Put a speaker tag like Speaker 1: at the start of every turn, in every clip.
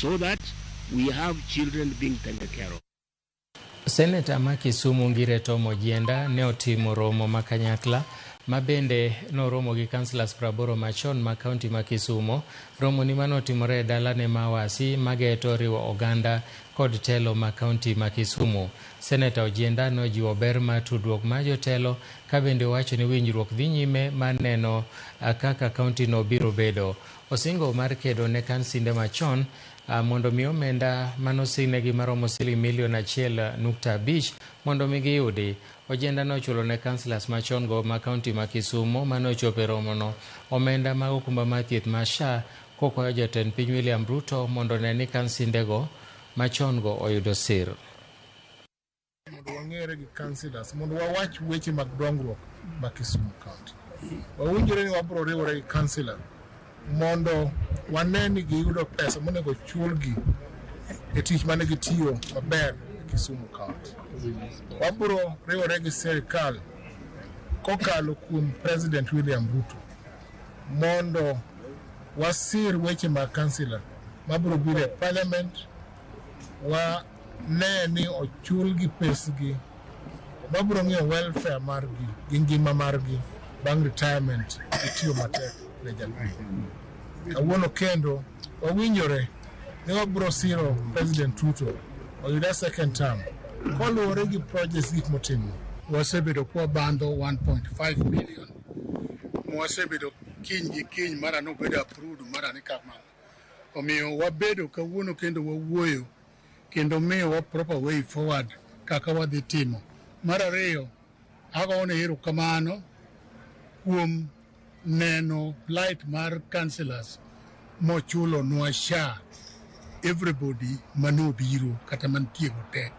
Speaker 1: so that we have children being taken care of.
Speaker 2: Seneta ma Kisumu Ngire Tom Ojienda ne otimo romo makanyakla mabende noromo gi councillors 80 machon ma kaunti ma Kisumu. Romo ni mano otimore e dalane ma Awasi mageto riwo oganda kod telo ma kaunti ma Kisumu. Seneta Ojienda nojiwo ber ma tudruok ma jotelo ka bende wacho ni winjruok dhi nyime mar neno kaka kaunti no biro bedo. Osingo mar kedo ne kansinde machon mondo mi omenda manosinegi maromo $1.5 mondo mi giyudi. Ojienda nochulo ne councillors machon go ma kaunti ma Kisumu manochopo romono omenda mag okumba mar thieth ma SHA kokwayo jatend piny William Ruto mondo ne ni kansinde go machon go oyudo sir.
Speaker 3: Mondo wang'ere gi councillors mondo wawach weche mag dongruok ma Kisumu County. Wawinjore ni wabiro riwore gi councillor mondo wane ni giyudo pesa monego chulgi e tich mane gitiyo maber e Kisumu County. Wabiro riwore gi sirikal kokalo kuom President William Ruto mondo wasir weche mag councillor mabiro biro e parliament wa ne ni ochulgi pesgi mabiro ng'iyo welfare margi gi ngima margi bang' retirement itiyo matek ne jopiny. Kawuono kendo wawinjore ni wabiro siro President Ruto oyuda second term koluwore gi projects gik motimo.
Speaker 4: Wasebedo kwa bando 1.5 million. Wasebedo kiny gi kiny mara nobedo approved mara ni kama. Omiyo wabedo kawuono kendo wawuoyo kendo miyo wa proper way forward kaka wadhi timo. Mar ariyo, agone erokamano kuom neno plight mar councillors mochulo nwa SHA everybody manobiro kata mantie gote.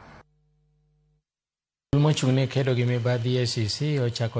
Speaker 2: Mochung' ne kedo gi mibadhi EACC ochako